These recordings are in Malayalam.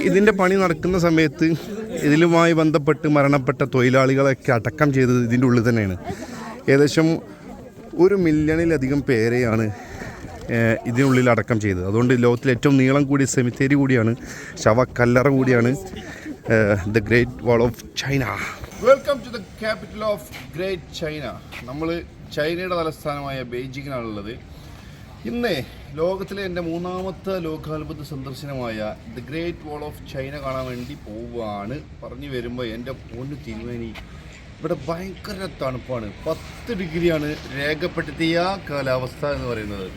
ഇതിൻ്റെ പണി നടക്കുന്ന സമയത്ത് ഇതിലുമായി ബന്ധപ്പെട്ട് മരണപ്പെട്ട തൊഴിലാളികളൊക്കെ അടക്കം ചെയ്തത് ഇതിൻ്റെ ഉള്ളിൽ തന്നെയാണ്. ഏകദേശം 1 മില്യണിലധികം പേരെയാണ് ഇതിനുള്ളിൽ അടക്കം ചെയ്തത്. അതുകൊണ്ട് ലോകത്തിലെ ഏറ്റവും നീളം കൂടിയ സെമിത്തേരി കൂടിയാണ്, ശവക്കല്ലറ കൂടിയാണ് the great wall of China. Welcome to the capital of great China. നമ്മൾ ചൈനയുടെ തലസ്ഥാനമായ ബെയ്ജിങ്ങിനാണുള്ളത്. ഇന്ന് ലോകത്തിലെ എൻ്റെ 3ാമത്തെ ലോകാത്ഭുത സന്ദർശനമായ the great wall of China കാണാൻ വേണ്ടി പോവുകയാണ്. പറഞ്ഞു വരുമ്പോൾ എൻ്റെ പൊന്നു തിരുമേനി, ഇവിടെ ഭയങ്കര തണുപ്പാണ്. 10 ഡിഗ്രിയാണ് രേഖപ്പെടുത്തിയ കാലാവസ്ഥ എന്ന് പറയുന്നത്.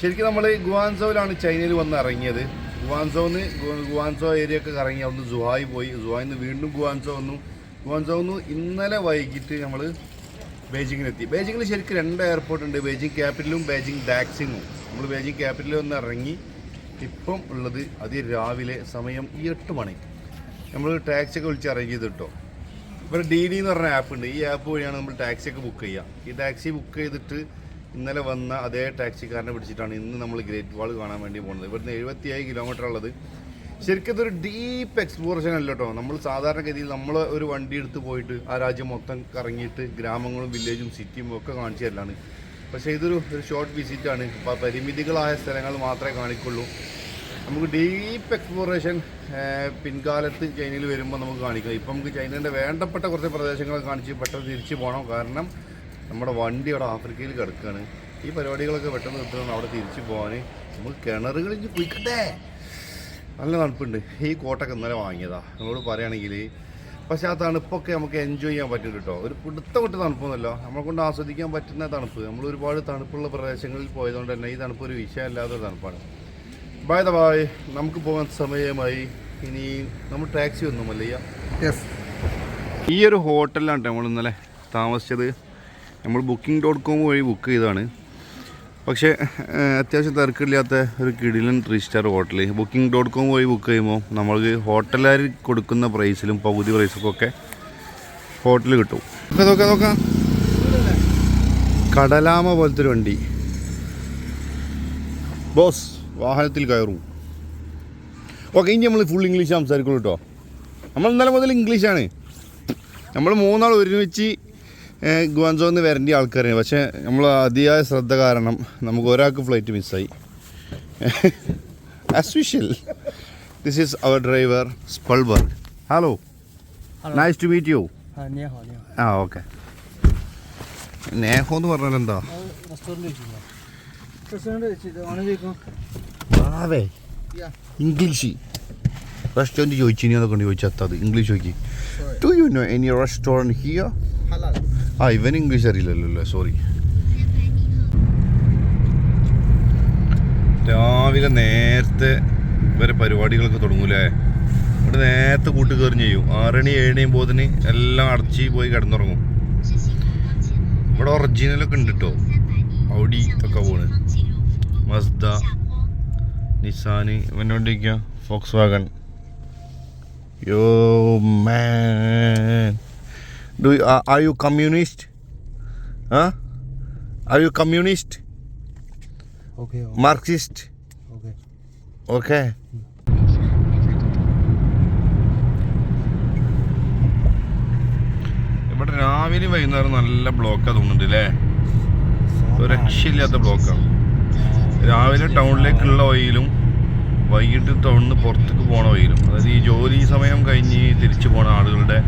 ശരിക്കും നമ്മൾ ഗുവാൻസോയിലാണ് ചൈനയിൽ വന്ന് ഇറങ്ങിയത്. ഗുവാൻസോ ഏരിയ ഒക്കെ കറങ്ങി അവിടുന്ന് സുഹായി പോയി. സുഹായിൽ നിന്ന് വീണ്ടും ഗുവാൻസോ വന്നു. ഗുവാൻസോന്ന് ഇന്നലെ വൈകിട്ട് നമ്മൾ ബെയ്ജിങ്ങിലെത്തി. ബെയ്ജിങ്ങിൽ ശരിക്കും 2 എയർപോർട്ട് ഉണ്ട്, ബെയ്ജിങ് ക്യാപിറ്റലും ബെയ്ജിങ് ഡാക്സിങ്ങും. നമ്മൾ ബെയ്ജിങ് ക്യാപിറ്റലിൽ വന്ന് ഇറങ്ങി. ഇപ്പം ഉള്ളത് രാവിലെ സമയം 8 മണി. നമ്മൾ ടാക്സിയൊക്കെ വിളിച്ച് ഇറങ്ങിയത് കേട്ടോ. ഇവിടെ DD എന്ന് പറഞ്ഞ ആപ്പ് ഉണ്ട്. ഈ ആപ്പ് വഴിയാണ് നമ്മൾ ടാക്സിയൊക്കെ ബുക്ക് ചെയ്യുക. ഈ ടാക്സി ബുക്ക് ചെയ്തിട്ട് ഇന്നലെ വന്ന അതേ ടാക്സിക്കാരനെ പിടിച്ചിട്ടാണ് ഇന്ന് നമ്മൾ ഗ്രേറ്റ് വാൾ കാണാൻ വേണ്ടി പോകുന്നത്. ഇവിടുന്ന് 77 കിലോമീറ്റർ ഉള്ളത്. ശരിക്കും ഇതൊരു ഡീപ്പ് എക്സ്പ്ലോറേഷൻ അല്ല കേട്ടോ. നമ്മൾ സാധാരണഗതിയിൽ നമ്മൾ ഒരു വണ്ടി എടുത്ത് പോയിട്ട് ആ രാജ്യം മൊത്തം കറങ്ങിയിട്ട് ഗ്രാമങ്ങളും വില്ലേജും സിറ്റിയും ഒക്കെ കാണിച്ചു തരലാണ്. പക്ഷേ ഇതൊരു ഷോർട്ട് വിസിറ്റാണ്. പരിമിതികളായ സ്ഥലങ്ങൾ മാത്രമേ കാണിക്കുള്ളൂ. നമുക്ക് ഡീപ്പ് എക്സ്പ്ലോറേഷൻ പിൻകാലത്ത് ചൈനയിൽ വരുമ്പോൾ നമുക്ക് കാണിക്കാം. ഇപ്പം നമുക്ക് ചൈനയുടെ വേണ്ടപ്പെട്ട കുറച്ച് പ്രദേശങ്ങൾ കാണിച്ച് പെട്ടെന്ന് തിരിച്ചു പോകണം. കാരണം നമ്മുടെ വണ്ടി അവിടെ ആഫ്രിക്കയിൽ കിടക്കുകയാണ്. ഈ പരിപാടികളൊക്കെ പെട്ടെന്ന് കിട്ടണം അവിടെ തിരിച്ചു പോകാൻ. നമുക്ക് കിണറുകളിൽ കുയിക്കട്ടെ. നല്ല തണുപ്പുണ്ട്. ഈ കോട്ടൊക്കെ ഇന്നലെ വാങ്ങിയതാണ് നമ്മളോട് പറയുകയാണെങ്കിൽ. പക്ഷേ ആ തണുപ്പൊക്കെ നമുക്ക് എൻജോയ് ചെയ്യാൻ പറ്റും കേട്ടോ. ഒരു പിടുത്ത വിട്ട് തണുപ്പൊന്നുമല്ല, നമ്മളെ കൊണ്ട് ആസ്വദിക്കാൻ പറ്റുന്ന തണുപ്പ്. നമ്മൾ ഒരുപാട് തണുപ്പുള്ള പ്രദേശങ്ങളിൽ പോയതുകൊണ്ട് തന്നെ ഈ തണുപ്പ് ഒരു വിഷയമല്ലാത്തൊരു തണുപ്പാണ്. ബൈ ദ ബായ്, നമുക്ക് പോകാൻ സമയമായി. ഇനി നമ്മൾ ടാക്സി ഒന്നുമല്ല യെസ്. ഈ ഒരു ഹോട്ടലിലാണ് നമ്മൾ ഇന്നലെ താമസിച്ചത്. നമ്മൾ Booking.com വഴി ബുക്ക് ചെയ്തതാണ്. പക്ഷേ അത്യാവശ്യം തിരക്കില്ലാത്ത ഒരു കിടിലൻ 3 സ്റ്റാർ ഹോട്ടൽ. Booking.com വഴി ബുക്ക് ചെയ്യുമ്പോൾ നമ്മൾക്ക് ഹോട്ടലുകാർ കൊടുക്കുന്ന പ്രൈസിലും പകുതി പ്രൈസൊക്കെ ഹോട്ടൽ കിട്ടും. നോക്കാം കടലാമ പോലത്തെ ഒരു വണ്ടി. ബോസ് വാഹനത്തിൽ കയറും. ഓക്കെ, ഇനി നമ്മൾ ഫുൾ ഇംഗ്ലീഷ് സംസാരിക്കുള്ളൂ കേട്ടോ. നമ്മൾ ഇന്നലെ മുതൽ ഇംഗ്ലീഷാണ്. നമ്മൾ 3 ആൾ ഒരുമിച്ച് ഗുവാൻസോന്ന് വരേണ്ട ആൾക്കാരാണ്. പക്ഷേ നമ്മൾ അതിയായ ശ്രദ്ധ കാരണം നമുക്ക് ഒരാൾക്ക് ഫ്ലൈറ്റ് മിസ്സായി. As usual, this is our driver Spielberg. Hello, nice to meet you. ആ ഓക്കെ. നേഹോ എന്ന് പറഞ്ഞാൽ എന്താ? ആവേ ഇംഗ്ലീഷ് റെസ്റ്റോറൻറ്റ് ചോദിച്ചു. ഇനി അതൊക്കെ ചോദിച്ചത് ഇംഗ്ലീഷ് ചോദിക്കി. Do you know any restaurant here? ആ, ഇവൻ ഇംഗ്ലീഷ് അറിയില്ലല്ലോ, സോറി. രാവിലെ നേരത്തെ ഇവരെ പരിപാടികളൊക്കെ തുടങ്ങൂലേ. ഇവിടെ നേരത്തെ കൂട്ട് കയറി ചെയ്യും. 6 മണി 7 മണിയാകുമ്പോഴത്തേന് എല്ലാം അടച്ച് പോയി കിടന്നുറങ്ങും. ഇവിടെ ഒറിജിനലൊക്കെ ഉണ്ട് കേട്ടോ. ഔഡി ഒക്കെ പോണ്, മസ്ദ, നിസാന്, ഇവനോണ്ടിരിക്കുക ഫോക്സ് വാഗൺ. യോ മാൻ, are you communist? Huh? Are you communist? Okay. Marxist? Okay. Okay. ഇവിടെ രാവിലെ വൈകുന്നേരം നല്ല ബ്ലോക്കാണ് തോന്നുന്നുണ്ട് അല്ലേ. ഒരു രക്ഷയില്ലാത്ത ബ്ലോക്കാണ്. രാവിലെ ടൗണിലേക്കുള്ള വഴിയിലും വൈകിട്ട് ടൗണിൽ നിന്ന് പുറത്തേക്ക് പോണ വഴിയിലും, അതായത് ഈ ജോലി സമയം കഴിഞ്ഞ് തിരിച്ചു പോണ ആളുകളുടെ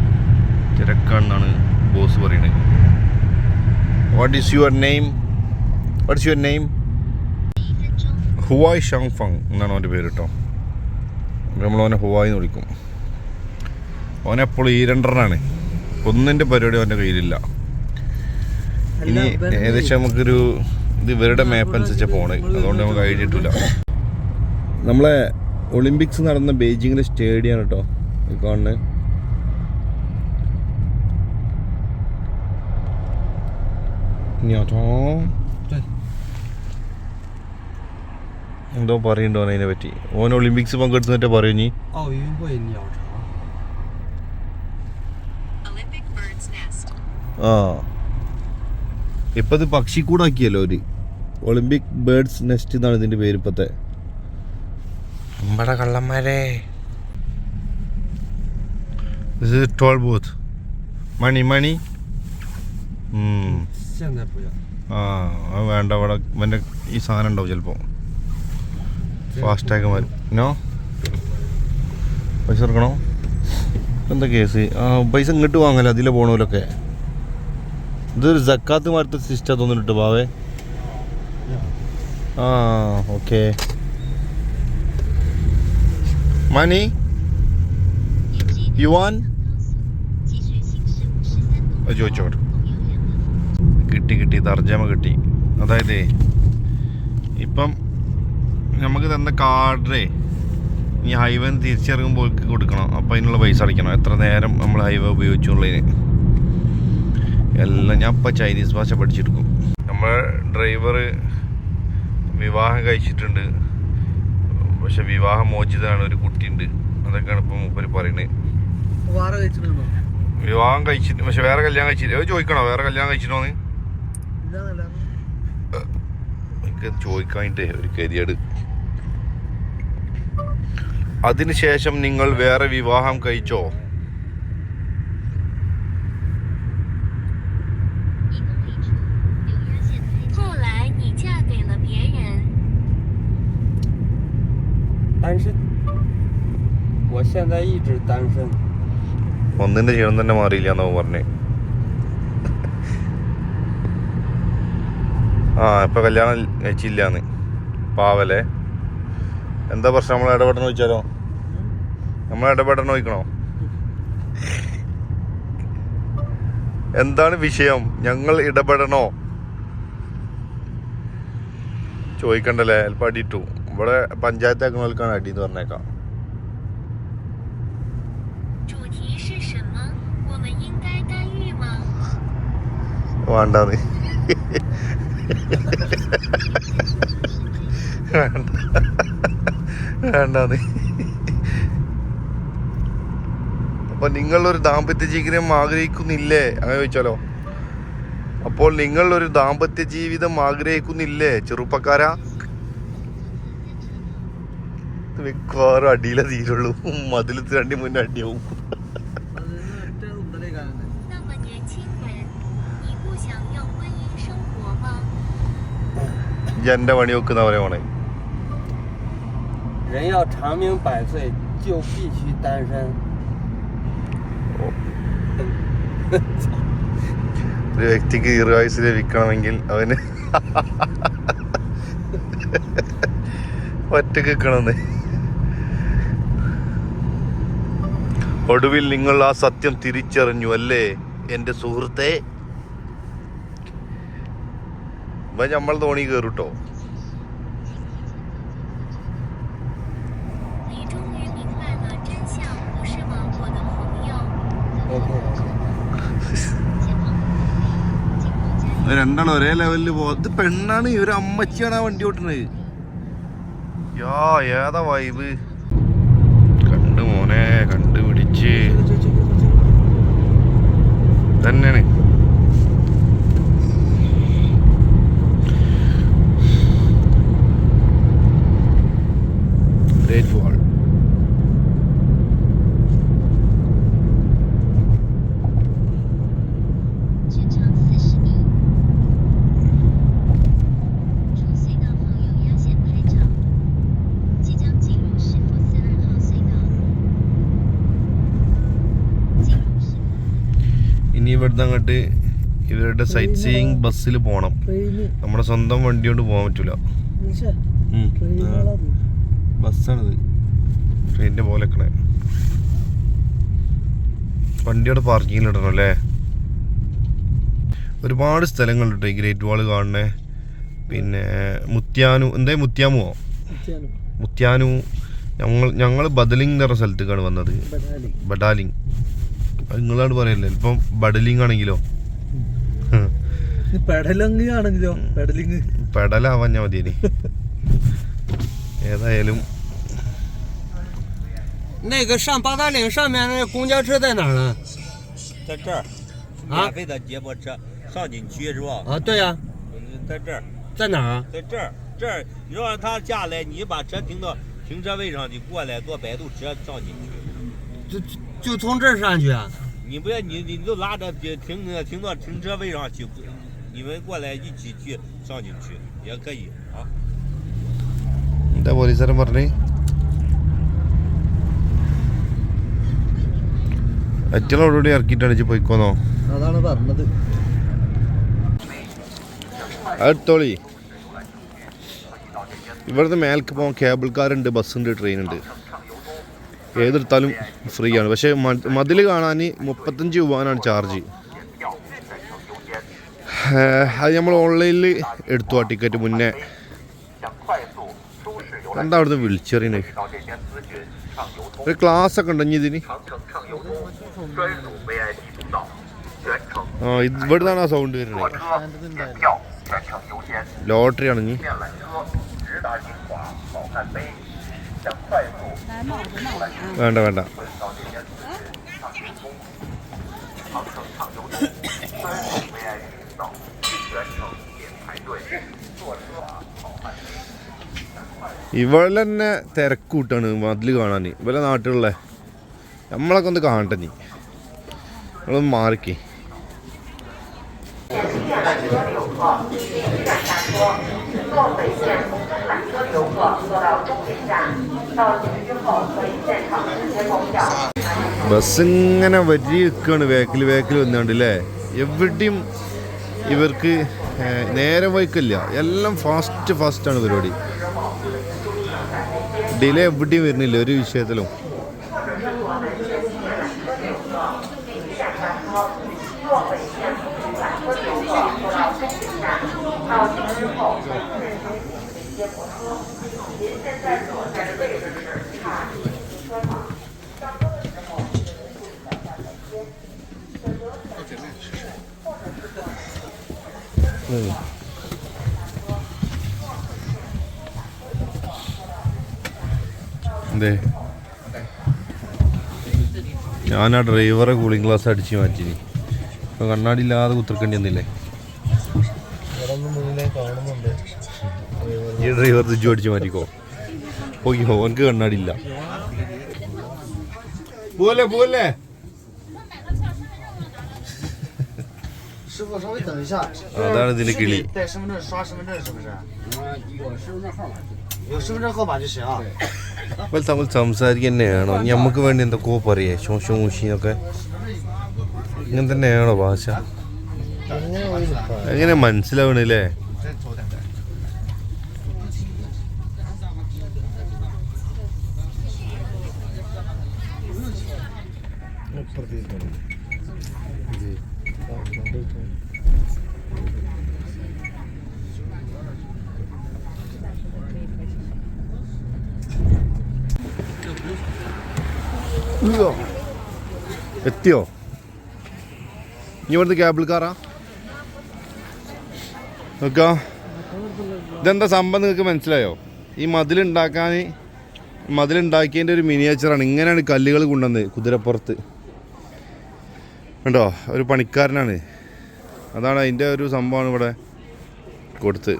തിരക്കാണെന്നാണ് ബോസ് പറയുന്നത്. What is your name? ഹുവായ് ഷാങ്ഫങ് എന്നാണ് അവൻ്റെ പേര് കേട്ടോ. നമ്മളവനെ ഹുവായി എന്ന് വിളിക്കും. അവനെപ്പോഴും ഈ രണ്ടറാണ്. ഒന്നിൻ്റെ പരിപാടി അവൻ്റെ കയ്യിലില്ല. ഇനി ഏകദേശം നമുക്കൊരു ഇത് ഇവരുടെ മാപ്പ് അനുസരിച്ച് പോണേ, അതുകൊണ്ട് നമുക്ക് കഴിഞ്ഞിട്ടില്ല. നമ്മളെ ഒളിമ്പിക്സ് നടന്ന ബെയ്ജിങ്ങിലെ സ്റ്റേഡിയമാണ് കേട്ടോ ഈ കാണുന്നത്. എന്തോ പറയണ്ടോ അതിനെ പറ്റി. ഓൻ ഒളിമ്പിക്സ് പങ്കെടുത്തിട്ട് പറയും നീ. ആ, ഇപ്പത് പക്ഷിക്കൂടാക്കിയല്ലോ ഒരു ഒളിമ്പിക് ബേർഡ്സ് നെസ്റ്റ് എന്നാണ് ഇതിൻ്റെ പേര് ഇപ്പത്തെ. നമ്മുടെ കള്ളന്മാരെ This is toll booth. Money.现在不要。അത് വേണ്ട അവിടെ ഇവൻ്റെ ഈ സാധനം ഉണ്ടാവും ചിലപ്പോൾ ഫാസ്റ്റാഗ് മാറി നോ പൈസ കൊടുക്കണോ എന്താ കേസ് പൈസ ഇങ്ങോട്ട് വാങ്ങല അതിലെ പോണോലൊക്കെ ഇതൊരു സക്കാത്ത് മാറ്റത്തെ സിസ്റ്റം തോന്നിട്ട് ബാവേ ഓക്കെ മണി യുവാൻ ചോദിച്ചോട്ടെ കിട്ടി തർജ്ജമ കിട്ടി. അതായത് ഇപ്പം നമുക്ക് തന്ന കാർഡേ ഈ ഹൈവേ തിരിച്ചിറങ്ങുമ്പോൾ കൊടുക്കണം. അപ്പോൾ അതിനുള്ള പൈസ അടയ്ക്കണം. എത്ര നേരം നമ്മൾ ഹൈവേ ഉപയോഗിച്ചുള്ളതിന് എല്ലാം. ഞാൻ ഇപ്പോൾ ചൈനീസ് ഭാഷ പഠിച്ചെടുക്കും. നമ്മൾ ഡ്രൈവർ വിവാഹം കഴിച്ചിട്ടുണ്ട്, പക്ഷെ വിവാഹം മോചിതമാണ്, ഒരു കുട്ടിയുണ്ട്. അതൊക്കെയാണ് ഇപ്പം മൂപ്പര് പറയുന്നത്. വിവാഹം കഴിച്ചിട്ട് പക്ഷെ വേറെ കല്യാണം കഴിച്ചില്ല. ചോദിക്കണോ വേറെ കല്യാണം കഴിച്ചിട്ടോന്ന് എനിക്ക് ചോദിക്കാനിട്ടേ ഒരു കരിയട്. അതിനുശേഷം നിങ്ങൾ വേറെ വിവാഹം കഴിച്ചോ? ഒന്നിന്റെ ക്ഷീണം തന്നെ മാറിയില്ല എന്നോ പറഞ്ഞേ. ഇപ്പൊ കല്യാണം കഴിച്ചില്ലാന്ന്. പാവല്ലേ, എന്താ പ്രശ്നം? നമ്മൾ ഇടപെടണം ചോദിച്ചാലോ? നമ്മൾ ഇടപെടണം ചോദിക്കണോ? എന്താണ് വിഷയം? ഞങ്ങൾ ഇടപെടണോ ചോദിക്കണ്ടല്ലേ? ചിലപ്പോൾ അടിയിട്ടു. ഇവിടെ പഞ്ചായത്ത് ആക്കുന്നവർക്കാണ് അടി എന്ന് പറഞ്ഞേക്കാം. വേണ്ടാന്ന് വേണ്ടാന്ന്. അപ്പൊ നിങ്ങളൊരു ദാമ്പത്യ ജീവിതം ആഗ്രഹിക്കുന്നില്ലേ? അങ്ങനെ ചോദിച്ചാലോ? അപ്പോൾ നിങ്ങൾ ഒരു ദാമ്പത്യ ജീവിതം ആഗ്രഹിക്കുന്നില്ലേ ചെറുപ്പക്കാരാ? മിക്കവാറും അടിയിലെ തീരുള്ളൂ. മതിലത്ത് രണ്ടി മുന്നേ അടിയാവും. എന്റെ പണി വെക്കുന്ന പോലെ പോണേ. ഒരു വ്യക്തിക്ക് ദീർഘായുസ് ലഭിക്കണമെങ്കിൽ അവന് ഒറ്റക്ക് നിൽക്കണമെന്ന്. ഒടുവിൽ നിങ്ങൾ ആ സത്യം തിരിച്ചറിഞ്ഞു അല്ലേ എന്റെ സുഹൃത്തെ? ഇവ നമ്മൾ തോണി കയറൂട്ടോ. രണ്ടാണ് ഒരേ ലെവലിൽ ഇത് പെണ്ണാണ്, ഒരു അമ്മച്ചിയാണ് ആ വണ്ടി ഓട്ടുന്നത്. ഏതാ വൈബ്. കണ്ടു മോനെ, കണ്ടുപിടിച്ച് തന്നെയാണ്. ഗ്രേറ്റ് വാൾ. ഇനി ഇവിടുന്ന് അങ്ങോട്ട് ഇവരുടെ സൈറ്റ് സീയിങ് ബസ്സിൽ പോകണം. നമ്മുടെ സ്വന്തം വണ്ടി കൊണ്ട് പോകാൻ പറ്റൂല. ബസ്സാണിത്, ട്രെയിനിൻ്റെ പോലെ വെക്കണേ. വണ്ടിയോട് പാർക്കിങ്ങിലിടണം അല്ലേ? ഒരുപാട് സ്ഥലങ്ങളുണ്ട് ഈ ഗ്രേറ്റ് വാള് കാണണേ. പിന്നെ മുത്യാനു, എന്താ മുത്യാമുവോ? മുത്യാനു. ഞങ്ങൾ ബദലിംഗ് എന്ന് പറഞ്ഞ സ്ഥലത്തേക്കാണ് വന്നത്. ബഡാലിംഗ് അത് നിങ്ങളാണ് പറയല്ലേ. ഇപ്പം ബഡലിംഗ് ആണെങ്കിലോ പെടലാവാൻ ഞാൻ മതി. ഏതായാലും那个上八达岭上面那公交车在哪儿呢？在这儿，免费的接驳车上景区是吧？对呀，在这儿，在哪儿？在这儿，这儿你让他下来，你把车停到停车位上，你过来坐摆渡车上景区。就从这儿上去啊？你不要你都拉着停到停车位上去，你们过来一起去上景区也可以啊。 എന്താ പോലീസുകാരൻ പറഞ്ഞേ? അറ്റളോടുകൂടി ഇറക്കിയിട്ടാണ് പോയിക്കോന്നോ? അതാണ് പറഞ്ഞത്. അടുത്തോളി. ഇവിടുന്ന് മേലേക്ക് പോകാൻ കേബിൾ കാറുണ്ട്, ബസ്സുണ്ട്, ട്രെയിനുണ്ട്. ഏതെടുത്താലും ഫ്രീ ആണ്. പക്ഷേ മതിൽ കാണാൻ 35 രൂപയാണ് ചാർജ്. അത് നമ്മൾ ഓൺലൈനിൽ എടുത്തു ആ ടിക്കറ്റ് മുന്നേ. എന്താ അവിടുന്ന് വിളിച്ചറിയണേ? ഒരു ക്ലാസ് ഒക്കെ ഉണ്ടോ ഇതിന്? ആ ഇവിടുന്നാണ് ആ സൗണ്ട് വരുന്നത്. ലോട്ടറി ആണെങ്കിൽ വേണ്ട വേണ്ട. ഇവിടെ തന്നെ തിരക്കൂട്ടാണ് മതിൽ കാണാൻ. ഇവരെ നാട്ടിലുള്ള നമ്മളൊക്കെ ഒന്ന് കാണട്ടെ. നീ നമ്മളൊന്ന് മാറിക്കേ. ബസ് ഇങ്ങനെ വരി വെക്കുകയാണ് വേക്കിൽ വന്നാണ്ടല്ലേ. എവിടെയും ഇവർക്ക് നേരെ വൈക്കില്ല. എല്ലാം ഫാസ്റ്റാണ് പരിപാടി. ഡിലേ എവിടെയും വരുന്നില്ല ഒരു വിഷയത്തിലും. അതെ, ഞാൻ ആ ഡ്രൈവറെ കൂളിംഗ് ഗ്ലാസ് അടിച്ച് മാറ്റി. ഇപ്പൊ കണ്ണാടി ഇല്ലാതെ കുത്തിർക്കേണ്ടി വന്നില്ലേ? ഈ ഡ്രൈവർ തിരിച്ചു അടിച്ച് മാറ്റിക്കോ. പോയിക്കോ, എനിക്ക് കണ്ണാടി ഇല്ല. പോലെ അതാണ് ഇതിന്റെ കിളി. തമ്മിൽ സംസാരിക്കുക തന്നെയാണോ? നമുക്ക് വേണ്ടി എന്തൊക്കെയോ പറയേ ശോശൂഷിന്നൊക്കെ. ഇങ്ങനെ തന്നെയാണോ ഭാഷ? എങ്ങനെ മനസ്സിലാവണില്ലേ? എത്തിയോ? ഇനി ഇവിടുത്തെ കേബിൾ കാറാ നോക്കാ. ഇതെന്താ സംഭവം നിങ്ങൾക്ക് മനസ്സിലായോ? ഈ മതിലുണ്ടാക്കിയതിൻ്റെ ഒരു മിനിയേച്ചറാണ്. ഇങ്ങനെയാണ് കല്ലുകൾ കൊണ്ടുവന്നത് കുതിരപ്പുറത്ത്. കണ്ടോ, ഒരു പണിക്കാരനാണ്. അതാണ് അതിൻ്റെ ഒരു സംഭവമാണ് ഇവിടെ കൊടുത്ത്.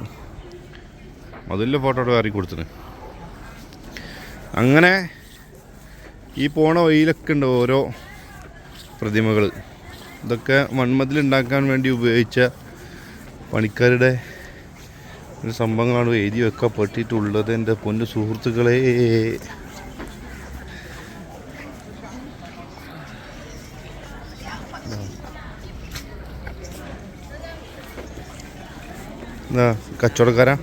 മതിലിൻ്റെ ഫോട്ടോ ഇവിടെ വേറെ കൊടുത്തിന്. അങ്ങനെ ഈ പോണ വഴിയിലൊക്കെ ഉണ്ട് ഓരോ പ്രതിമകൾ. ഇതൊക്കെ മൺമതിലുണ്ടാക്കാൻ വേണ്ടി ഉപയോഗിച്ച പണിക്കാരുടെ ഒരു സംഭവങ്ങളാണ് എഴുതി വെക്കപ്പെട്ടിട്ടുള്ളത്. എൻ്റെ പൊന്നു സുഹൃത്തുക്കളെ, എന്താ കച്ചവടക്കാരാ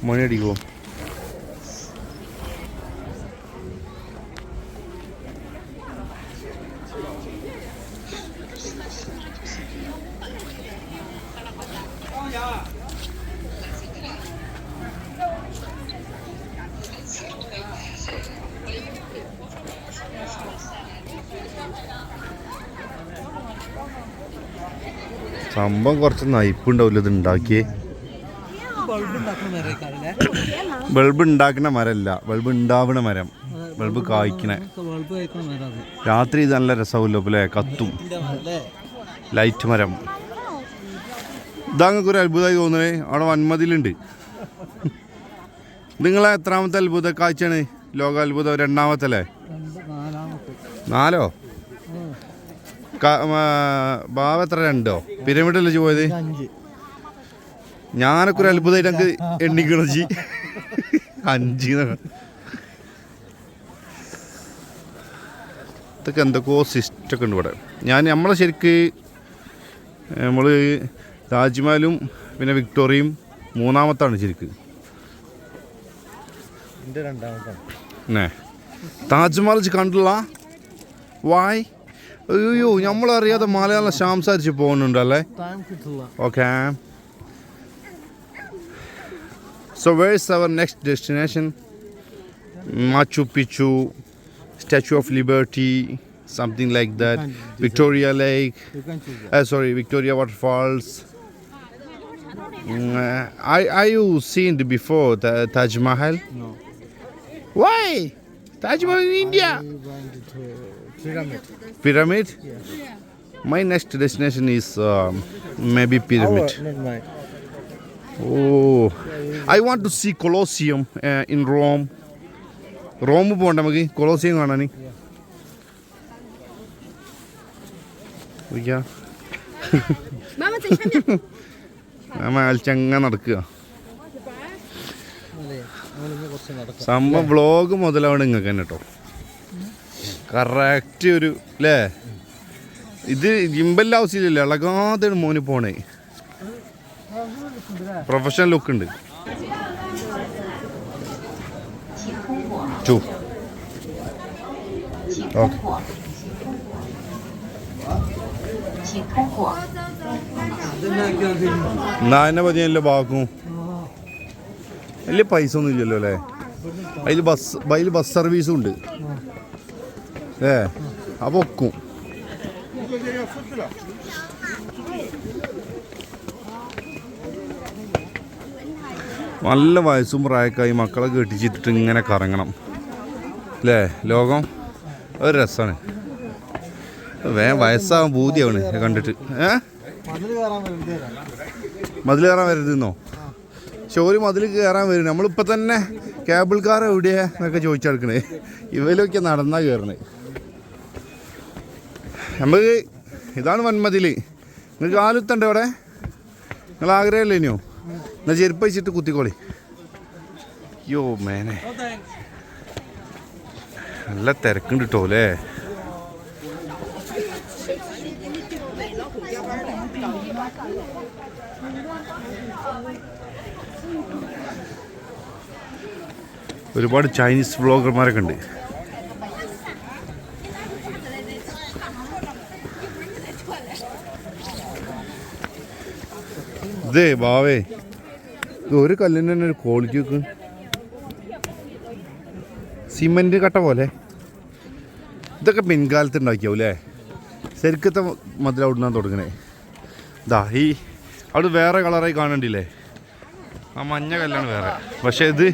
മണി അടിക്കുമോ? സംഭവം കുറച്ച് നയിപ്പുണ്ടാവില്ല ഇത് ഉണ്ടാക്കിയേ. ബൾബ് ഉണ്ടാക്കുന്ന മരമല്ല, ബൾബ് ഉണ്ടാവുന്ന മരം. ബൾബ് കായ്ക്കണേ. രാത്രി ഇത് നല്ല രസമല്ലോ പോലെ കത്തും. ലൈറ്റ് മരം. ഇതാങ്ങൾക്ക് ഒരു അത്ഭുതമായി തോന്നണേ. അവിടെ വൻമതിലുണ്ട്. നിങ്ങളെ എത്രാമത്തെ അത്ഭുത കാഴ്ചയാണ്? ലോക അത്ഭുതം 2ാമത്തെ അല്ലേ? 4 ബാവ എത്ര 2 പിരമിഡല്ലേ പോയത്? ഞാനൊക്കെ ഒരു അത്ഭുതമായിട്ട് എനിക്ക് എണ്ണിക്കണി 5 ഇതൊക്കെ എന്തൊക്കെയോ സിസ്റ്റമൊക്കെ ഉണ്ട് ഇവിടെ. നമ്മളെ ശരിക്ക് നമ്മൾ താജ്മഹലും പിന്നെ വിക്ടോറിയയും 3ാമത്താണ് ശരിക്ക്. താജ്മഹൽ കണ്ടില്ല വായ്. അയ്യോ നമ്മളറിയാതെ മലയാളം സംസാരിച്ച് പോകുന്നുണ്ടല്ലേ. Okay, so where is our next destination? Machu Picchu, Statue of Liberty, something like that. Victoria Lake. Victoria Waterfalls. Are you seen before the Taj Mahal? No. Why? Taj Mahal in India. Pyramid? Yes. My next destination is maybe pyramid. Not mine. Oh, I want to see Colosseum in Rome. Rome പോകണ്ട നമുക്ക് കൊളോസിയം കാണാൻ. ചങ്ങ നടക്കുക സംഭവം. വ്ളോഗ് മുതലാണ് നിങ്ങൾക്ക് തന്നെ കേട്ടോ. കറക്റ്റ് ഒരു അല്ലേ. ഇത് ജിമ്പല്ല ആവശ്യമില്ലല്ലോ, ഇളകാതെ മോന് പോണേ. പ്രൊഫഷണൽ ലുക്ക് ഉണ്ട്. എന്നാ എന്നെ പതിയല്ലോ ബാക്കും. വലിയ പൈസ ഒന്നും ഇല്ലല്ലോ അല്ലേ. അതിൽ ബസ് സർവീസും ഉണ്ട് അപ്പോൾ ഒക്കും. നല്ല വയസ്സും പ്രായക്കായി മക്കളെ കെട്ടിച്ചിട്ടിട്ട് ഇങ്ങനെ കറങ്ങണം അല്ലേ. ലോകം ഒരു രസമാണ്. വയസ്സാവാൻ ബൂതിയാണ് കണ്ടിട്ട്. മതിൽ കയറാൻ വരുന്നോ? ഒരു മതിൽ കയറാൻ വരും. നമ്മളിപ്പോൾ തന്നെ കേബിൾ കാർ എവിടെയാ എന്നൊക്കെ ചോദിച്ചെടുക്കണേ. ഇവയിലൊക്കെ നടന്നാ കയറണേ. നമുക്ക് ഇതാണ് വൻമതിൽ. നിങ്ങൾക്ക് കാലുത്തുണ്ട് അവിടെ. നിങ്ങൾ ആഗ്രഹമല്ലേ ഇനിയോ? എന്നാൽ ചെരുപ്പ് വെച്ചിട്ട് കുത്തിക്കോളി. യോ മേനെ നല്ല തിരക്കുണ്ട് കേട്ടോ അല്ലേ. ഒരുപാട് ചൈനീസ് വ്ളോഗർമാരൊക്കെ ഉണ്ട്. ഇതേ ബാവേ, ഇത് ഒരു കല്ലിന് തന്നെ ഒരു ക്വാളിറ്റി വെക്കും. സിമെൻറ്റ് കട്ട പോലെ. ഇതൊക്കെ പിൻകാലത്ത് ഉണ്ടാക്കിയാവും അല്ലേ. ശരിക്കത്തെ മതിൽ അവിടെ നിന്നാണ് തുടങ്ങണേ. ഇതാ അവിടെ വേറെ കളറായി കാണണ്ടില്ലേ. ആ മഞ്ഞ കല്ലാണ് വേറെ. പക്ഷേ ഇത്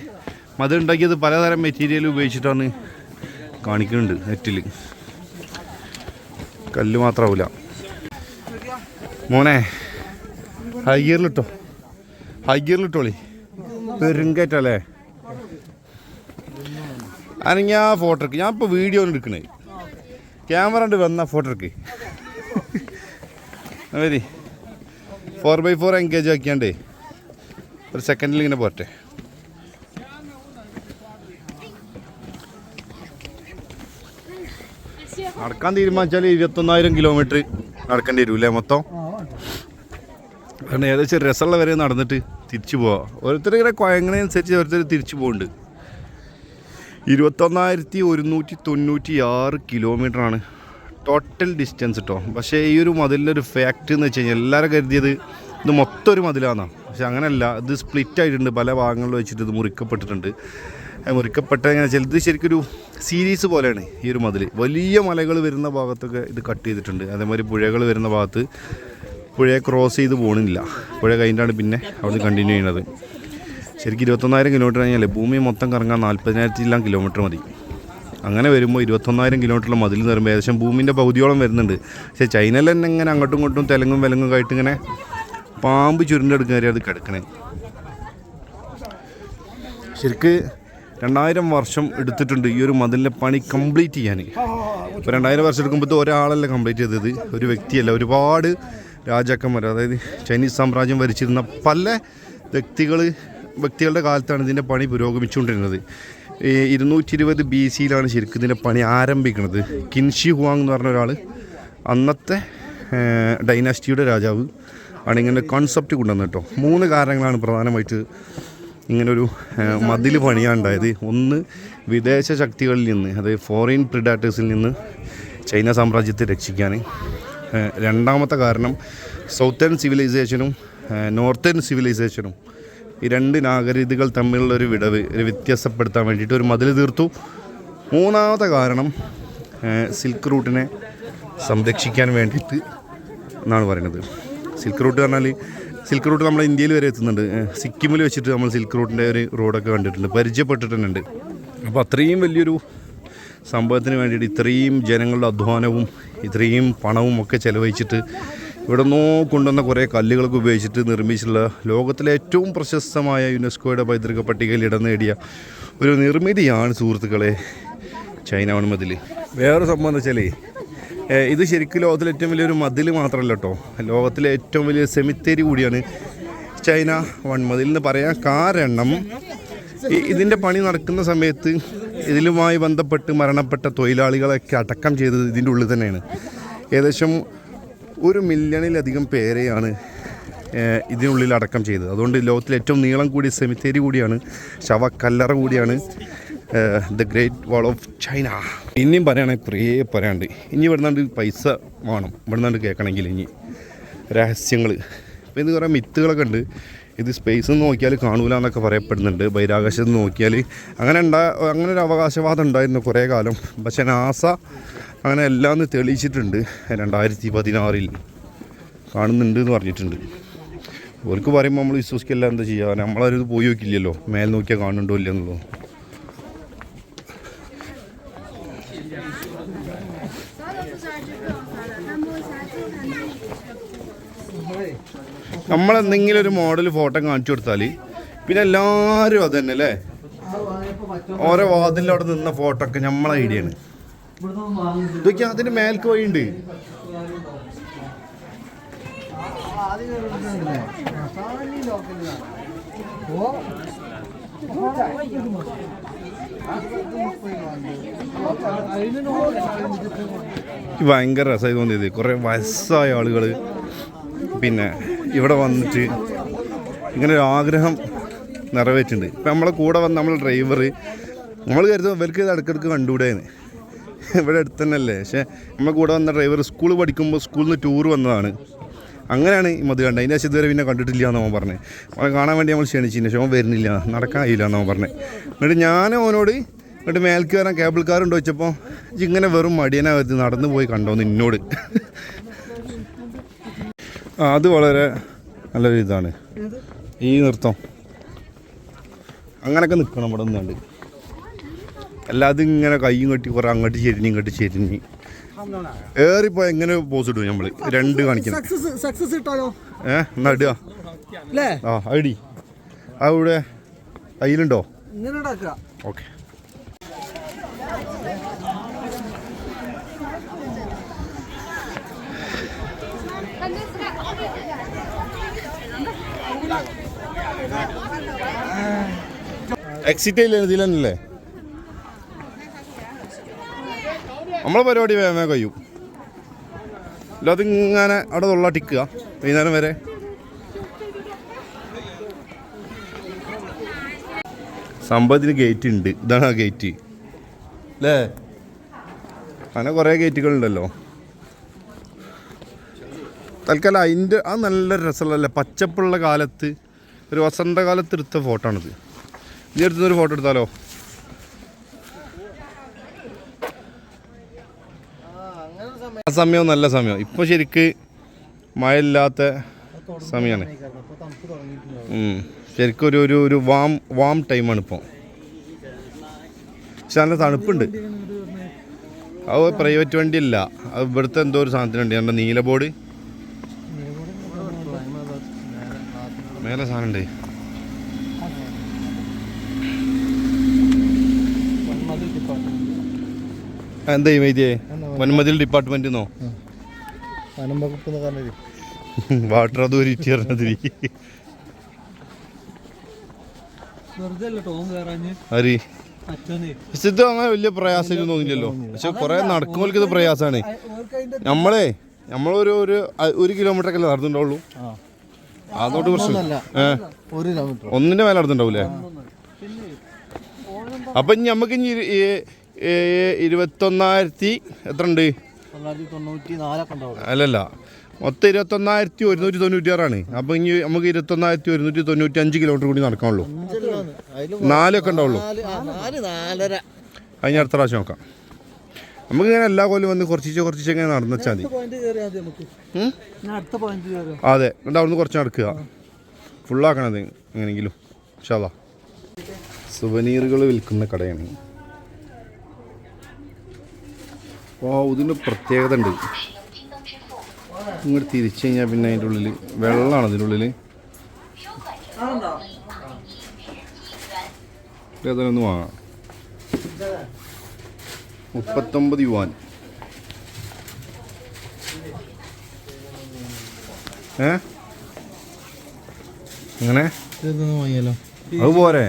മതിലുണ്ടാക്കിയത് പലതരം മെറ്റീരിയൽ ഉപയോഗിച്ചിട്ടാണ് കാണിക്കുന്നുണ്ട് നെറ്റിൽ. കല്ല് മാത്രമാവില്ല മോനെ. ഹൈ ഗിയറിലിട്ടോളി. പെരുങ്കയറ്റല്ലേ. അനങ്ങി ആ ഫോട്ടോക്ക് ഞാനിപ്പോൾ വീഡിയോ എടുക്കണേ. ക്യാമറ ഉണ്ട് വന്ന ഫോട്ടോക്ക്. വരി 4x4 എൻഗേജ് ആക്കിയാണ്ടേ ഒരു സെക്കൻഡിൽ ഇങ്ങനെ പോട്ടെ. നടക്കാൻ തീരുമാനിച്ചാൽ 21,000 കിലോമീറ്റർ നടക്കേണ്ടി വരും അല്ലേ മൊത്തം. കാരണം ഏകദേശം രസമുള്ള വരെ നടന്നിട്ട് തിരിച്ചു പോവാം. ഓരോരുത്തർ ഇങ്ങനെ കുഴങ്ങണനുസരിച്ച് ഓരോരുത്തർ തിരിച്ചു പോകുന്നുണ്ട്. 21,196 കിലോമീറ്ററാണ് ടോട്ടൽ ഡിസ്റ്റൻസ് കേട്ടോ. പക്ഷേ ഈ ഒരു മതിലൊരു ഫാക്റ്റ് എന്ന് വെച്ച് കഴിഞ്ഞാൽ എല്ലാവരും കരുതിയത് ഇത് മൊത്തം ഒരു മതിലാണെന്നാണ്. പക്ഷെ അങ്ങനെയല്ല. ഇത് സ്പ്ലിറ്റ് ആയിട്ടുണ്ട്. പല ഭാഗങ്ങളിൽ വെച്ചിട്ട് ഇത് മുറിക്കപ്പെട്ടിട്ടുണ്ട്. മുറിക്കപ്പെട്ട എങ്ങനെ വെച്ചാൽ ഇത് ശരിക്കൊരു സീരീസ് പോലെയാണ് ഈ ഒരു മതിൽ. വലിയ മലകൾ വരുന്ന ഭാഗത്തൊക്കെ ഇത് കട്ട് ചെയ്തിട്ടുണ്ട്. അതേമാതിരി പുഴകൾ വരുന്ന ഭാഗത്ത് പുഴയെ ക്രോസ് ചെയ്ത് പോകണില്ല. പുഴ കഴിഞ്ഞിട്ടാണ് പിന്നെ അവിടെ കണ്ടിന്യൂ ചെയ്യുന്നത്. ശരിക്കും 21,000 കിലോമീറ്റർ കഴിഞ്ഞാൽ ഭൂമി മൊത്തം കറങ്ങാൻ 40,000 കിലോമീറ്റർ മതി. അങ്ങനെ വരുമ്പോൾ 21,000 കിലോമീറ്ററിലെ മതിൽ എന്ന് പറയുമ്പോൾ ഏകദേശം ഭൂമിൻ്റെ പകുതിയോളം വരുന്നുണ്ട്. പക്ഷേ ചൈനയിൽ തന്നെ ഇങ്ങനെ അങ്ങോട്ടും ഇങ്ങോട്ടും തെലങ്കും വിലങ്ങും ആയിട്ട് ഇങ്ങനെ പാമ്പ് ചുരുണ്ടെടുക്കാൻ അത് കിടക്കണേ. ശരിക്ക് 2000 വർഷം എടുത്തിട്ടുണ്ട് ഈ ഒരു മതിലിൻ്റെ പണി കംപ്ലീറ്റ് ചെയ്യാൻ. ഇപ്പോൾ 2000 വർഷം എടുക്കുമ്പോഴത്തെ ഒരാളല്ല കംപ്ലീറ്റ് ചെയ്തത്, ഒരു വ്യക്തിയല്ല, ഒരുപാട് രാജാക്കന്മാർ, അതായത് ചൈനീസ് സാമ്രാജ്യം ഭരിച്ചിരുന്ന പല വ്യക്തികളുടെ കാലത്താണ് ഇതിൻ്റെ പണി പുരോഗമിച്ചുകൊണ്ടിരുന്നത്. 220 BC ശരിക്കും ഇതിൻ്റെ പണി ആരംഭിക്കുന്നത്. കിൻഷി ഹുവാങ് എന്ന് പറഞ്ഞ ഒരാൾ, അന്നത്തെ ഡൈനാസ്റ്റിയുടെ രാജാവ് ആണ് ഇങ്ങനെ കോൺസെപ്റ്റ് കൊണ്ടുവന്നത് കേട്ടോ. 3 കാരണങ്ങളാണ് പ്രധാനമായിട്ട് ഇങ്ങനൊരു മതിൽ പണിയാനുണ്ടായത്. ഒന്ന്, വിദേശ ശക്തികളിൽ നിന്ന്, അതായത് ഫോറിൻ പ്രിഡാറ്റേഴ്സിൽ നിന്ന് ചൈന സാമ്രാജ്യത്തെ രക്ഷിക്കാൻ. രണ്ടാമത്തെ കാരണം സൗത്തേൺ സിവിലൈസേഷനും നോർത്തേൺ സിവിലൈസേഷനും, ഈ 2 നാഗരികതകൾ തമ്മിലുള്ളൊരു വിടവ് വ്യത്യാസപ്പെടുത്താൻ വേണ്ടിയിട്ട് ഒരു മതിൽ തീർത്തു. മൂന്നാമത്തെ കാരണം സിൽക്ക് റൂട്ടിനെ സംരക്ഷിക്കാൻ വേണ്ടിയിട്ട് എന്നാണ് പറയുന്നത്. സിൽക്ക് റൂട്ട് പറഞ്ഞാൽ സിൽക്ക് റൂട്ട് നമ്മുടെ ഇന്ത്യയിൽ വരെ എത്തുന്നുണ്ട്. സിക്കിമിൽ വെച്ചിട്ട് നമ്മൾ സിൽക്ക് റൂട്ടിൻ്റെ ഒരു റോഡൊക്കെ കണ്ടിട്ടുണ്ട്, പരിചയപ്പെട്ടിട്ടുണ്ട്. അപ്പോൾ അത്രയും വലിയൊരു സംഭവത്തിന് വേണ്ടിയിട്ട് ഇത്രയും ജനങ്ങളുടെ അധ്വാനവും ഇത്രയും പണവും ഒക്കെ ചിലവഴിച്ചിട്ട് ഇവിടെ നിന്നോ കൊണ്ടുവന്ന കുറേ കല്ലുകളൊക്കെ ഉപയോഗിച്ചിട്ട് നിർമ്മിച്ചിട്ടുള്ള ലോകത്തിലെ ഏറ്റവും പ്രശസ്തമായ യുനെസ്കോയുടെ പൈതൃക പട്ടികയിൽ ഇടം നേടിയ ഒരു നിർമ്മിതിയാണ് സുഹൃത്തുക്കളെ ചൈന വൺമതിൽ. വേറെ സംഭവം എന്ന് വെച്ചാൽ ഇത് ശരിക്കും ലോകത്തിലെ ഏറ്റവും വലിയൊരു മതിൽ മാത്രമല്ല കേട്ടോ, ലോകത്തിലെ ഏറ്റവും വലിയ സെമിത്തേരി കൂടിയാണ് ചൈന വൺമതിൽ എന്ന് പറയാൻ കാരണം ഇതിൻ്റെ പണി നടക്കുന്ന സമയത്ത് ഇതിലുമായി ബന്ധപ്പെട്ട് മരണപ്പെട്ട തൊഴിലാളികളൊക്കെ അടക്കം ചെയ്തത് ഇതിൻ്റെ ഉള്ളിൽ തന്നെയാണ്. ഏകദേശം 1 മില്യണിലധികം പേരെയാണ് ഇതിനുള്ളിൽ അടക്കം ചെയ്തത്. അതുകൊണ്ട് ലോകത്തിലെ ഏറ്റവും നീളം കൂടിയ സെമിത്തേരി കൂടിയാണ്, ശവക്കല്ലറ കൂടിയാണ് the great wall of China. ഇനിയും പറയുകയാണെങ്കിൽ കുറേ പറയാണ്ട്. ഇനി ഇവിടുന്നാണ്ട് പൈസ വേണം, ഇവിടുന്നാണ്ട് കേൾക്കണമെങ്കിൽ ഇനി രഹസ്യങ്ങൾ. അപ്പോൾ ഇത് കുറേ മിത്തുകളൊക്കെ ഉണ്ട്. ഇത് സ്പേസ് നോക്കിയാൽ കാണൂല എന്നൊക്കെ പറയപ്പെടുന്നുണ്ട്, ബഹിരാകാശത്ത് നോക്കിയാൽ. അങ്ങനെ ഒരു അവകാശവാദം ഉണ്ടായിരുന്നു കുറേ കാലം. പക്ഷേ നാസ അങ്ങനെ എല്ലാം തെളിയിച്ചിട്ടുണ്ട്. 2016 കാണുന്നുണ്ട് എന്ന് പറഞ്ഞിട്ടുണ്ട്. അവർക്ക് പറയുമ്പോൾ നമ്മൾ വിശ്വസിക്കില്ല, എന്താ ചെയ്യുക, നമ്മളത് പോയി നോക്കില്ലല്ലോ, മേൽ നോക്കിയാൽ കാണുന്നുണ്ടോ ഇല്ല എന്നുള്ളത്. നമ്മളെന്തെങ്കിലും ഒരു മോഡൽ ഫോട്ടോ കാണിച്ചു കൊടുത്താൽ പിന്നെ എല്ലാവരും അത് തന്നെ അല്ലേ, ഓരോ വാതിലിൽ അവിടെ നിന്ന ഫോട്ടോ ഒക്കെ നമ്മളെ ഐഡിയ ആണ്. ഇതൊക്കെ അതിന് മേൽക്ക് വഴിയുണ്ട്. ഭയങ്കര രസമായി തോന്നിയത്. കുറേ വയസ്സായ ആളുകൾ പിന്നെ ഇവിടെ വന്നിട്ട് ഇങ്ങനെ ഒരു ആഗ്രഹം നിറവേറ്റുന്നുണ്ട്. ഇപ്പം നമ്മളെ കൂടെ വന്ന നമ്മൾ ഡ്രൈവർ, നമ്മൾ കരുതും ഇവർക്ക് ഇത് ഇടയ്ക്കിടയ്ക്ക് കണ്ടുകൂടെയെന്ന്, ഇവിടെ അടുത്ത് തന്നെ അല്ലേ. പക്ഷേ നമ്മളെ കൂടെ വന്ന ഡ്രൈവർ സ്കൂൾ പഠിക്കുമ്പോൾ സ്കൂളിൽ നിന്ന് ടൂർ വന്നതാണ്. അങ്ങനെയാണ് ഈ മതി കണ്ടത്. അതിൻ്റെ ശേഷം ഇതുവരെ പിന്നെ കണ്ടിട്ടില്ല എന്നവൻ പറഞ്ഞത്. അവനെ കാണാൻ വേണ്ടി നമ്മൾ ക്ഷണിച്ചില്ല, പക്ഷേ അവൻ വരുന്നില്ല, നടക്കാൻ കഴിയില്ല എന്നവൻ പറഞ്ഞത്. എന്നിട്ട് ഞാൻ അവനോട് മേൽക്ക് കയറാൻ കേബിൾ കാറുണ്ട് വെച്ചപ്പോൾ ഇങ്ങനെ വെറും മടിയനാകത്ത് നടന്നു പോയി കണ്ടോന്ന് എന്നോട്. അത് വളരെ നല്ലൊരു ഇതാണ് ഈ നൃത്തം. അങ്ങനെയൊക്കെ നിൽക്കണം ഇവിടെ നിന്നുണ്ട്. അല്ലാതെ ഇങ്ങനെ കൈയും കെട്ടി കുറേ അങ്ങോട്ട് ചെരിഞ്ഞ് ഇങ്ങോട്ട് ചെരിഞ്ഞ് ഏറിപ്പോ എങ്ങനെ പോസ് ഇടും നമ്മൾ 2 കാണിക്കണം. എന്നാ ഇടുക ആ ഐഡി അവിടെ കയ്യിലുണ്ടോ? ഓക്കെ. എക്സിറ്റ് ഇല്ല ഇതിൽ തന്നെയല്ലേ നമ്മളെ പരിപാടി വേഗം കഴിയും. അല്ലാതെ ഇങ്ങനെ അവിടെ തൊള്ളാട്ടിക്കുക വൈകുന്നേരം വരെ. സംഭവത്തിന് ഗേറ്റ് ഉണ്ട്, ഇതാണ് ആ ഗേറ്റ് അല്ലേ. അങ്ങനെ കുറേ ഗേറ്റുകളുണ്ടല്ലോ. തൽക്കാലം അതിൻ്റെ അത് നല്ല രസമുള്ളല്ലേ, പച്ചപ്പുള്ള കാലത്ത് ഒരു വസന്തകാലത്ത് എടുത്ത ഫോട്ടോ ആണിത്. ഇനി എടുത്തുന്നൊരു ഫോട്ടോ എടുത്താലോ? ആ സമയം നല്ല സമയം. ഇപ്പോൾ ശരിക്ക് മഴ ഇല്ലാത്ത സമയമാണ്. ശരിക്കും ഒരു വാം ടൈമാണ് ഇപ്പോൾ. പക്ഷെ നല്ല തണുപ്പുണ്ട്. അത് പ്രൈവറ്റ് വണ്ടി അല്ല, അത് ഇവിടുത്തെ എന്തോ ഒരു സാധനത്തിനുണ്ട്. എൻ്റെ നീല ബോർഡ് മേലെ സാധനമുണ്ട്. എന്താ ഇമേജ് വന്മതിൽ ഡിപ്പാർട്ട്മെന്റ് എന്നോ വനം വകുപ്പ് എന്ന് പറഞ്ഞത് വാട്ടർ അതോറിറ്റി പറഞ്ഞതിരി ഹരി ഇത് അങ്ങനെ വലിയ പ്രയാസം തോന്നില്ലല്ലോ. പക്ഷെ കുറെ നടക്കുമ്പോഴേക്ക് ഇത് പ്രയാസമാണ്. നമ്മളൊരു 1 കിലോമീറ്റർ ഒക്കെ നടന്നിട്ടുണ്ടാവുള്ളൂ. അതോട്ട് പ്രശ്നം ഒന്നിന്റെ മേലെ നടന്നിട്ടുണ്ടാവൂലേ. അപ്പൊ ഇനി നമുക്ക് ഇനി 21,000 എത്ര ഉണ്ട്? അല്ലല്ല, മൊത്തം 21,196 അപ്പൊ ഇനി നമുക്ക് 21,195 കിലോമീറ്റർ കൂടി നടക്കാനുള്ളൂ. 4 ഒക്കെ ഉണ്ടാവുള്ളൂ. അതിന് അടുത്ത പ്രാവശ്യം നോക്കാം. നമുക്ക് ഇങ്ങനെ എല്ലാ കൊല്ലം വന്ന് കുറച്ച് ഇങ്ങനെ നടന്നു വെച്ചാൽ മതി. അതെ, എന്നിട്ട് അവിടുന്ന് കുറച്ച് നടക്കുക. ഫുള്ളാക്കണത് എങ്ങനെയെങ്കിലും. ഇൻഷാല്ലാ. സുവനീറുകൾ വിൽക്കുന്ന കടയാണ്. ഇതിൻ്റെ പ്രത്യേകത ഉണ്ട്. ഇങ്ങോട്ട് തിരിച്ചു കഴിഞ്ഞാൽ പിന്നെ അതിൻ്റെ ഉള്ളിൽ വെള്ളമാണ്. അതിൻ്റെ ഉള്ളിൽ ഏതൊന്ന് വാങ്ങാം. 39 യുവാൻ. അങ്ങനെ അത് പോരെ.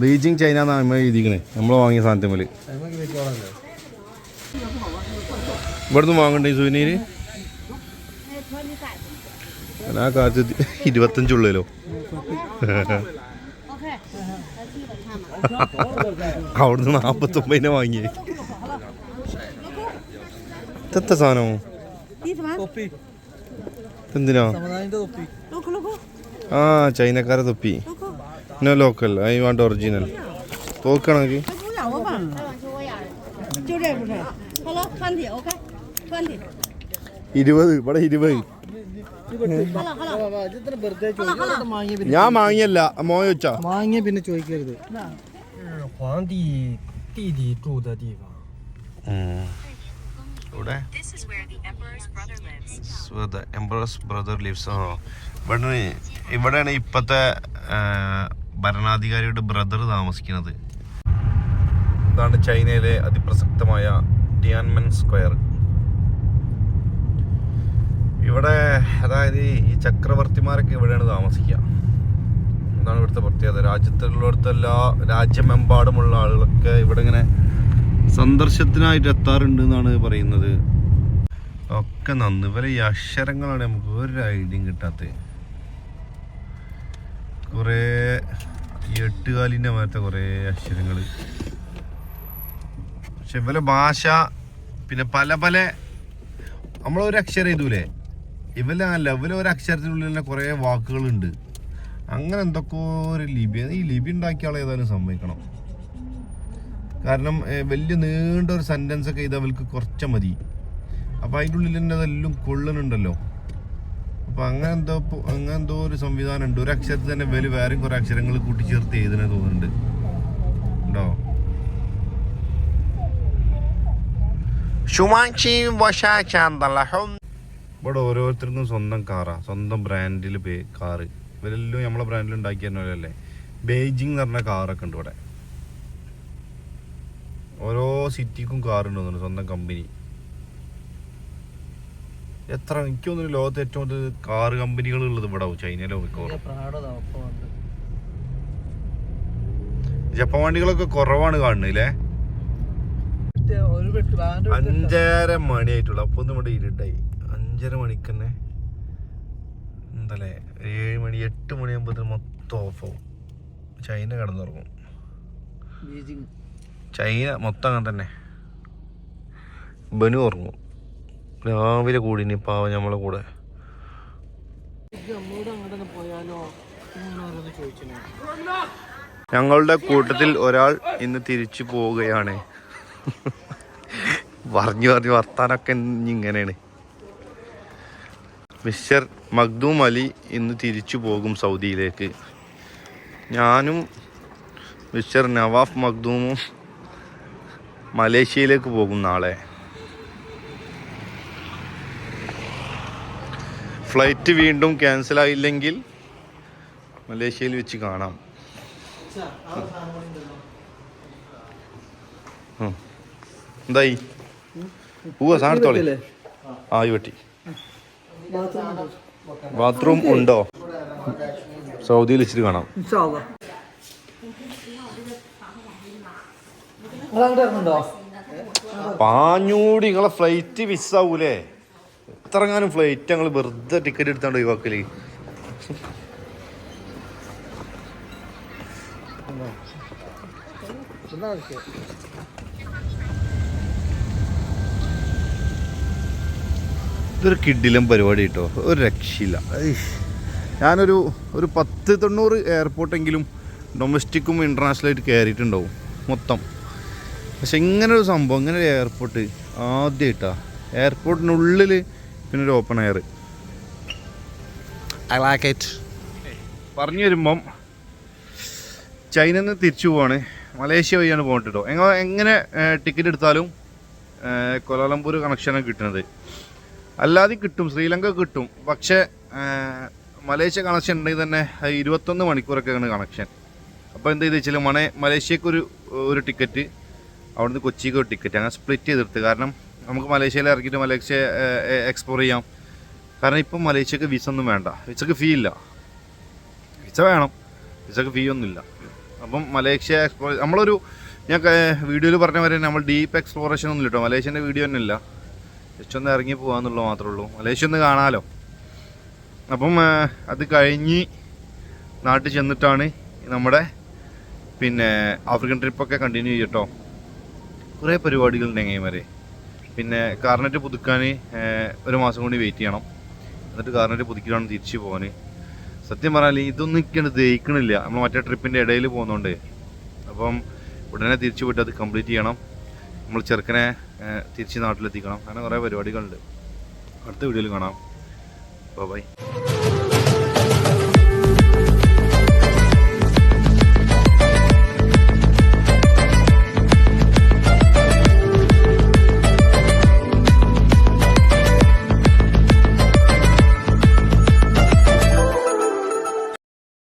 ബീജിങ് ചൈന എന്നാണ് നമ്മൾ എഴുതിക്കണേ. നമ്മൾ വാങ്ങിയ സാധനത്തിൽ ഇവിടുന്ന് വാങ്ങണ്ടേ സുവനീര്? ആ കാലത്ത് 25 ഉള്ളല്ലോ. അവിടുന്ന് 49 വാങ്ങിയേ. ഇത്തെ സാധനമോ എന്തിനാ? ആ, ചൈനക്കാരെ തൊപ്പി. No local, I want original. തോക്കണമെങ്കിൽ 20. ഇവിടെ 20. ഞാൻ വാങ്ങിയല്ല, മോയ വെച്ചാ വാങ്ങിയ പിന്നെ ചോദിക്കരുത്. 皇帝弟弟住的地方。 ഇവിടെ എംപറേഴ്സ് ബ്രദർ ലിവ്സ്. ഇവിടെയാണ് ഇപ്പോഴത്തെ ഭരണാധികാരിയുടെ ബ്രദർ താമസിക്കുന്നത്. ഇതാണ് ചൈനയിലെ അതിപ്രസക്തമായ ടിയാൻമെൻ സ്ക്വയർ. ഇവിടെ അതായത് ഈ ചക്രവർത്തിമാരൊക്കെ ഇവിടെയാണ് താമസിക്കുക. അതാണ് ഇവിടുത്തെ പ്രത്യേകത. രാജ്യമെമ്പാടുമുള്ള ആളുകളൊക്കെ ഇവിടെ ഇങ്ങനെ സന്ദർശനത്തിനായിട്ട് എത്താറുണ്ട് എന്നാണ് പറയുന്നത്. ഒക്കെ നന്ന്. ഇവരെ ഈ അക്ഷരങ്ങളാണ് നമുക്ക് ഒരു ഐഡിയയും കിട്ടാത്തത്. കുറേ 8 കാലിൻ്റെ മാറ്റ കുറേ അക്ഷരങ്ങൾ. പക്ഷെ ഇവരെ ഭാഷ പിന്നെ പല നമ്മളൊരു അക്ഷരം എഴുതൂലേ, ഇവരല്ല. ഒരു അക്ഷരത്തിനുള്ളിൽ തന്നെ കുറേ വാക്കുകളുണ്ട്. അങ്ങനെ എന്തൊക്കെയോ ഒരു ലിപി. ഈ ലിപി ഉണ്ടാക്കിയ ആൾ ഏതായാലും സമ്മതിക്കണം. കാരണം വലിയ നീണ്ട ഒരു സെൻറ്റൻസ് ഒക്കെ ഇത് അവർക്ക് കുറച്ച മതി. അപ്പോൾ അതിൻ്റെ ഉള്ളിൽ തന്നെ അതെല്ലാം കൊള്ളുന്നുണ്ടല്ലോ. അപ്പോൾ അങ്ങനെ എന്തോ ഒരു സംവിധാനം ഉണ്ട്. ഒരു അക്ഷരത്തിൽ തന്നെ വേറെയും കുറേ അക്ഷരങ്ങൾ കൂട്ടിച്ചേർത്ത് എഴുതണേ തോന്നുന്നുണ്ട്. ഉണ്ടോ? ഇവിടെ ഓരോരുത്തർക്കും സ്വന്തം കാറാ, സ്വന്തം ബ്രാൻഡിൽ കാറ്. ഇവരെല്ലാം നമ്മളെ ബ്രാൻഡിൽ ഉണ്ടാക്കി തരുന്നവരല്ലേ. ബെയ്ജിങ് എന്ന് പറഞ്ഞ കാറൊക്കെ ഉണ്ട് ഇവിടെ. ഓരോ സിറ്റിക്കും കാറുണ്ട് തോന്നുന്നു, സ്വന്തം കമ്പനി. എനിക്ക് തോന്നുന്നു ലോകത്ത് ഏറ്റവും കൂടുതൽ കാറ് കമ്പനികൾ ഉള്ളത് ഇവിടെ ആവും, ചൈനയിലോ മിക്കവാറും. ജപ്പാൻ വണ്ടികളൊക്കെ കുറവാണ് കാണുന്നില്ലേ. 5:30 മണിയായിട്ടുള്ളൂ. അപ്പൊ ഒന്നും ഇവിടെ ഇരുട്ടായി. 5:30 മണിക്ക് തന്നെ എന്തല്ലേ 7 മണി 8 മണിയാകുമ്പോഴത്തേന് മൊത്തം ഓഫാവും. ചൈന കിടന്നുറങ്ങും. ചൈന മൊത്തം അങ്ങനെ തന്നെ. ബനു ഉറങ്ങും രാവിലെ കൂടിനി പാവം നമ്മളെ കൂടെ. ഞങ്ങളുടെ കൂട്ടത്തിൽ ഒരാൾ ഇന്ന് തിരിച്ചു പോവുകയാണ്. പറഞ്ഞു വർത്താനൊക്കെ ഇങ്ങനെയാണ്. മിസ്റ്റർ മഖ്ദൂം അലി ഇന്ന് തിരിച്ചു പോകും സൗദിയിലേക്ക്. ഞാനും മിസ്റ്റർ നവാഫ് മഖ്ദൂമും മലേഷ്യയിലേക്ക് പോകും നാളെ. ഫ്ലൈറ്റ് വീണ്ടും ക്യാൻസലായില്ലെങ്കിൽ മലേഷ്യയിൽ വെച്ച് കാണാം. എന്തായി പോവാ സാധനത്തോളി ആ ഈ വെട്ടി ബാത്റൂം ഉണ്ടോ സൗദിയിൽ വെച്ചിട്ട് കാണാം പാഞ്ഞൂടി നിങ്ങളെ ഫ്ലൈറ്റ് മിസ്സാവൂലേ എത്രങ്ങാനും ഫ്ലൈറ്റ് ഞങ്ങൾ വെറുതെ ടിക്കറ്റ് എടുത്താണ്ട് ഒഴിവാക്കല് ഇതൊരു കിഡിലും പരിപാടി കിട്ടോ ഒരു രക്ഷയില്ല ഞാനൊരു 10-90 എയർപോർട്ടെങ്കിലും ഡൊമസ്റ്റിക്കും ഇൻ്റർനാഷണലായിട്ട് കയറിയിട്ടുണ്ടാവും മൊത്തം. പക്ഷെ ഇങ്ങനൊരു സംഭവം ഇങ്ങനെ ഒരു എയർപോർട്ട് ആദ്യമായിട്ടാണ്. എയർപോർട്ടിനുള്ളിൽ പിന്നെ ഒരു open air. I like it. പറഞ്ഞു വരുമ്പം ചൈനയിൽ നിന്ന് തിരിച്ചു പോവാണ്. മലേഷ്യ വഴിയാണ് പോകേണ്ടത് കേട്ടോ. എങ്ങനെ ടിക്കറ്റ് എടുത്താലും കോലാലംപൂർ കണക്ഷനാണ് കിട്ടുന്നത്. അല്ലാതെ കിട്ടും, ശ്രീലങ്ക കിട്ടും. പക്ഷേ മലേഷ്യ കണക്ഷൻ ഉണ്ടെങ്കിൽ തന്നെ 21 മണിക്കൂറൊക്കെയാണ് കണക്ഷൻ. അപ്പോൾ എന്താ ചെയ്ത് വെച്ചാൽ മലേഷ്യക്ക് ഒരു ടിക്കറ്റ്, അവിടുന്ന് കൊച്ചിക്ക് ഒരു ടിക്കറ്റ്, അങ്ങനെ സ്പ്ലിറ്റ് ചെയ്തെടുത്ത്. കാരണം നമുക്ക് മലേഷ്യയിൽ ഇറക്കിയിട്ട് മലേഷ്യ എക്സ്പ്ലോർ ചെയ്യാം. കാരണം ഇപ്പം മലേഷ്യക്ക് വിസ ഒന്നും വേണ്ട, വിസക്ക് ഫീ ഇല്ല. വിസ വേണം, വിസക്ക് ഫീ ഒന്നുമില്ല. അപ്പം മലേഷ്യ എക്സ്പ്ലോർ ഞാൻ വീഡിയോയിൽ പറഞ്ഞ വരെ നമ്മൾ ഡീപ്പ് എക്സ്പ്ലോറേഷൻ ഒന്നും ഇല്ല കേട്ടോ. മലേഷ്യൻ്റെ വീഡിയോ തന്നെ ഇല്ല, ജസ്റ്റ് ഒന്ന് ഇറങ്ങി പോകാമെന്നുള്ളത് മാത്രമേ ഉള്ളൂ. മലേഷ്യ ഒന്ന് കാണാമല്ലോ. അപ്പം അത് കഴിഞ്ഞ് നാട്ടിൽ ചെന്നിട്ടാണ് നമ്മുടെ ആഫ്രിക്കൻ ട്രിപ്പൊക്കെ കണ്ടിന്യൂ ചെയ്യട്ടോ. കുറേ പരിപാടികളുണ്ട് എങ്ങനെമാരെ. കാർനെറ്റ് പുതുക്കാൻ 1 മാസം കൂടി വെയിറ്റ് ചെയ്യണം. എന്നിട്ട് കാർനെറ്റ് പുതുക്കിയാണ് തിരിച്ച് പോകാൻ. സത്യം പറഞ്ഞാൽ ഇതൊന്നും എനിക്കത് ദഹിക്കണില്ല. നമ്മൾ മറ്റേ ട്രിപ്പിൻ്റെ ഇടയിൽ പോകുന്നതുകൊണ്ട്. അപ്പം ഉടനെ തിരിച്ചു പോയിട്ട് അത് കംപ്ലീറ്റ് ചെയ്യണം. നമ്മൾ ചെറുക്കനെ തിരിച്ച് നാട്ടിലെത്തിക്കണം. അങ്ങനെ കുറേ പരിപാടികളുണ്ട്. അടുത്ത വീഡിയോയിൽ കാണാം. ബൈ.